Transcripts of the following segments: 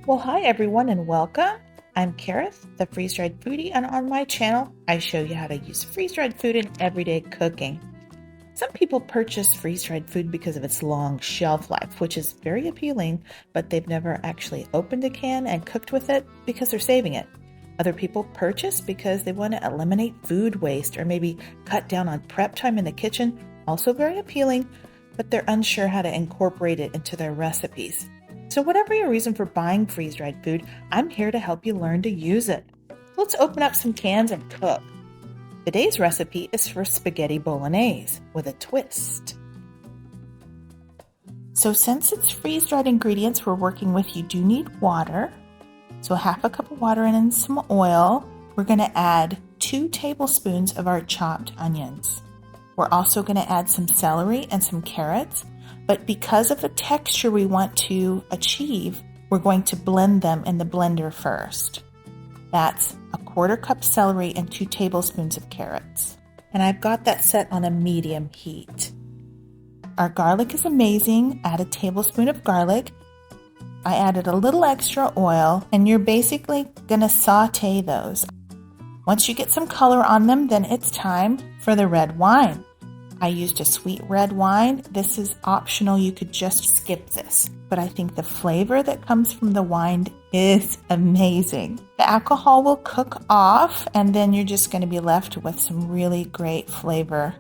Well, hi everyone and welcome. I'm Kareth, the freeze-dried foodie, and on my channel, I show you how to use freeze-dried food in everyday cooking. Some people purchase freeze-dried food because of its long shelf life, which is very appealing, but they've never actually opened a can and cooked with it because they're saving it. Other people purchase because they want to eliminate food waste or maybe cut down on prep time in the kitchen, also very appealing, but they're unsure how to incorporate it into their recipes. So whatever your reason for buying freeze-dried food, I'm here to help you learn to use it. Let's open up some cans and cook. Today's recipe is for spaghetti bolognese with a twist. So since it's freeze-dried ingredients we're working with, you do need water. So half a cup of water and some oil. We're going to add 2 tablespoons of our chopped onions. We're also going to add some celery and some carrots. But because of the texture we want to achieve, we're going to blend them in the blender first. That's a 1/4 cup celery and 2 tablespoons of carrots. And I've got that set on a medium heat. Our garlic is amazing. Add a tablespoon of garlic. I added a little extra oil, and you're basically going to saute those. Once you get some color on them, then it's time for the red wine. I used a sweet red wine. This is optional. You could just skip this. But I think the flavor that comes from the wine is amazing. The alcohol will cook off, and then you're just going to be left with some really great flavor.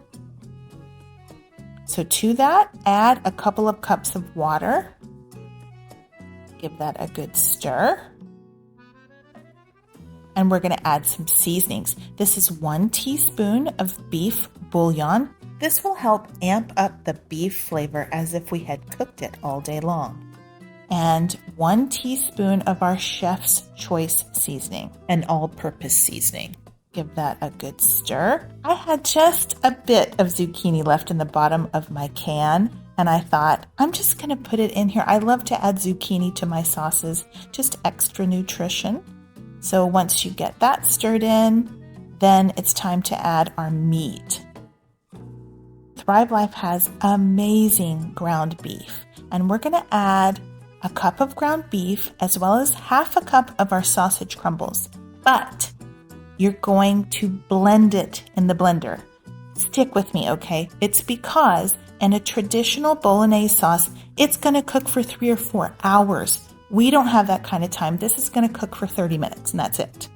So to that, add a couple of cups of water. Give that a good stir. And we're going to add some seasonings. This is 1 teaspoon of beef bouillon. This will help amp up the beef flavor as if we had cooked it all day long. And 1 teaspoon of our chef's choice seasoning, an all-purpose seasoning. Give that a good stir. I had just a bit of zucchini left in the bottom of my can, and I thought, I'm just going to put it in here. I love to add zucchini to my sauces, just extra nutrition. So once you get that stirred in, then it's time to add our meat. Thrive Life has amazing ground beef, and we're going to add a cup of ground beef as well as half a cup of our sausage crumbles. But you're going to blend it in the blender. Stick with me, okay? It's because in a traditional bolognese sauce, it's going to cook for 3 or 4 hours. We don't have that kind of time. This is going to cook for 30 minutes, and that's it.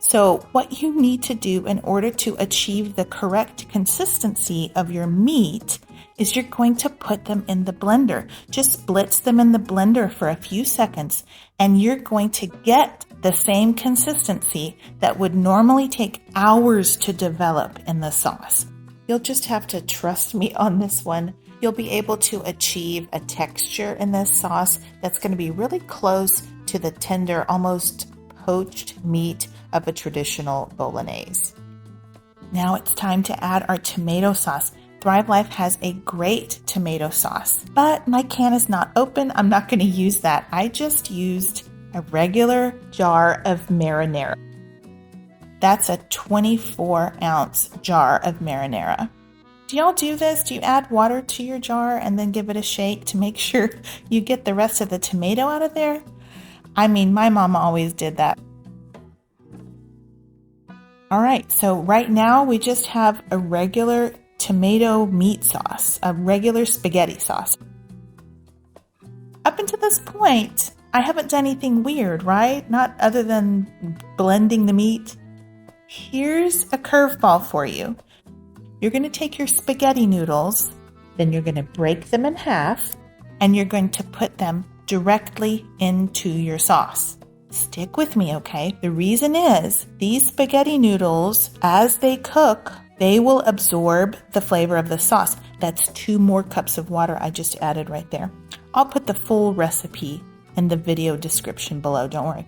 So what you need to do in order to achieve the correct consistency of your meat is you're going to put them in the blender. Just blitz them in the blender for a few seconds, and you're going to get the same consistency that would normally take hours to develop in the sauce. You'll just have to trust me on this one. You'll be able to achieve a texture in this sauce that's going to be really close to the tender, almost poached meat of a traditional bolognese. Now it's time to add our tomato sauce. Thrive Life has a great tomato sauce, but my can is not open. I'm not going to use that. I just used a regular jar of marinara. That's a 24-ounce jar of marinara. Do y'all do this? Do you add water to your jar and then give it a shake to make sure you get the rest of the tomato out of there? I mean, my mom always did that. All right, so right now we just have a regular tomato meat sauce, a regular spaghetti sauce. Up until this point, I haven't done anything weird, right? Not other than blending the meat. Here's a curveball for you. You're going to take your spaghetti noodles, then you're going to break them in half, and you're going to put them directly into your sauce. Stick with me, okay? The reason is these spaghetti noodles, as they cook, they will absorb the flavor of the sauce. That's 2 more cups of water I just added right there. I'll put the full recipe in the video description below, don't worry.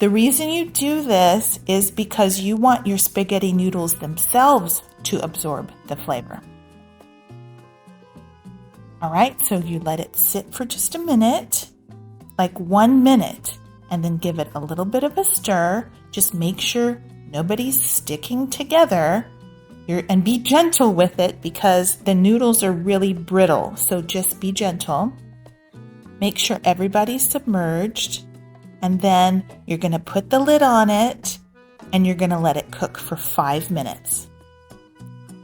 The reason you do this is because you want your spaghetti noodles themselves to absorb the flavor. All right, so you let it sit for just a minute, like 1 minute, and then give it a little bit of a stir. Just make sure nobody's sticking together. And be gentle with it because the noodles are really brittle, so just be gentle. Make sure everybody's submerged. And then you're going to put the lid on it and you're going to let it cook for 5 minutes.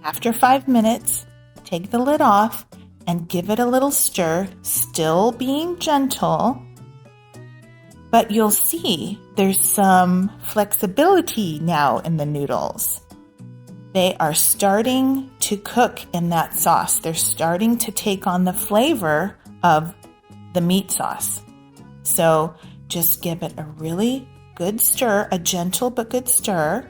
After 5 minutes, take the lid off and give it a little stir, still being gentle. But you'll see there's some flexibility now in the noodles. They are starting to cook in that sauce. They're starting to take on the flavor of the meat sauce. So just give it a really good stir, a gentle but good stir,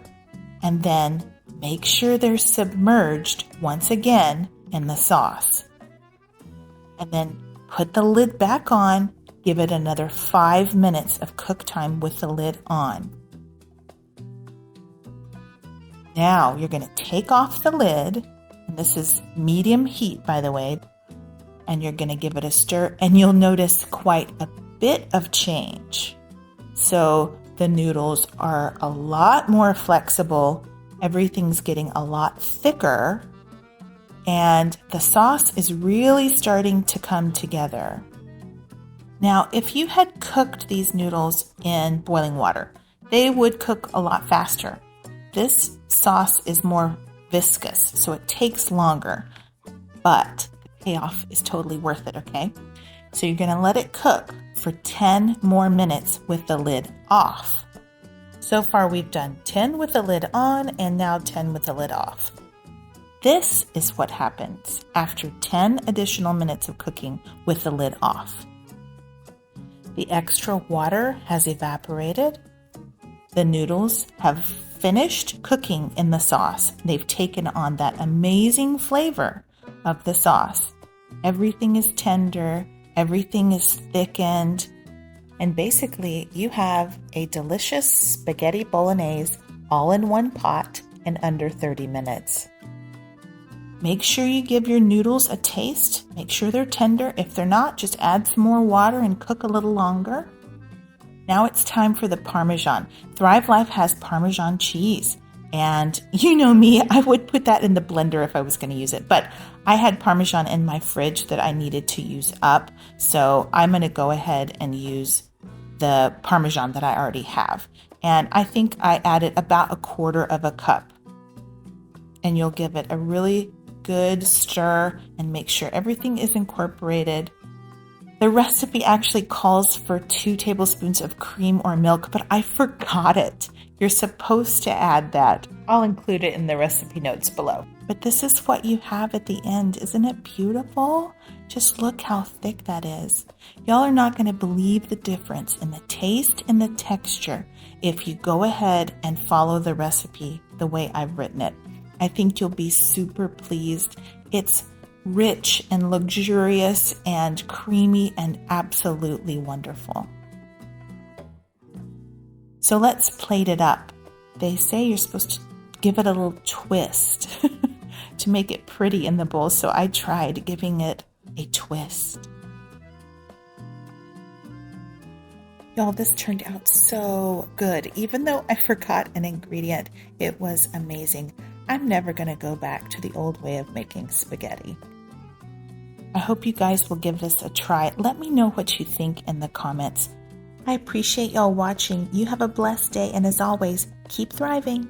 and then make sure they're submerged once again in the sauce. And then put the lid back on, give it another 5 minutes of cook time with the lid on. Now you're going to take off the lid, and this is medium heat, by the way, and you're going to give it a stir, and you'll notice quite a bit of change. So the noodles are a lot more flexible, everything's getting a lot thicker, and the sauce is really starting to come together. Now, if you had cooked these noodles in boiling water, they would cook a lot faster. This sauce is more viscous, so it takes longer, but the payoff is totally worth it, okay? So you're going to let it cook for 10 more minutes with the lid off. So far we've done 10 with the lid on and now 10 with the lid off. This is what happens after 10 additional minutes of cooking with the lid off. The extra water has evaporated. The noodles have finished cooking in the sauce. They've taken on that amazing flavor of the sauce. Everything is tender, everything is thickened, and basically you have a delicious spaghetti bolognese all in one pot in under 30 minutes. Make sure you give your noodles a taste. Make sure they're tender. If they're not, just add some more water and cook a little longer. Now it's time for the Parmesan. Thrive Life has Parmesan cheese. And you know me, I would put that in the blender if I was going to use it. But I had Parmesan in my fridge that I needed to use up. So I'm going to go ahead and use the Parmesan that I already have. And I think I added about 1/4 cup. And you'll give it a really good stir and make sure everything is incorporated. The recipe actually calls for 2 tablespoons of cream or milk, but I forgot it. You're supposed to add that. I'll include it in the recipe notes below. But this is what you have at the end. Isn't it beautiful? Just look how thick that is. Y'all are not going to believe the difference in the taste and the texture if you go ahead and follow the recipe the way I've written it. I think you'll be super pleased. It's rich and luxurious and creamy and absolutely wonderful. So let's plate it up. They say you're supposed to give it a little twist to make it pretty in the bowl, so I tried giving it a twist. Y'all, this turned out so good. Even though I forgot an ingredient, it was amazing. I'm never going to go back to the old way of making spaghetti. I hope you guys will give this a try. Let me know what you think in the comments. I appreciate y'all watching. You have a blessed day, and as always, keep thriving.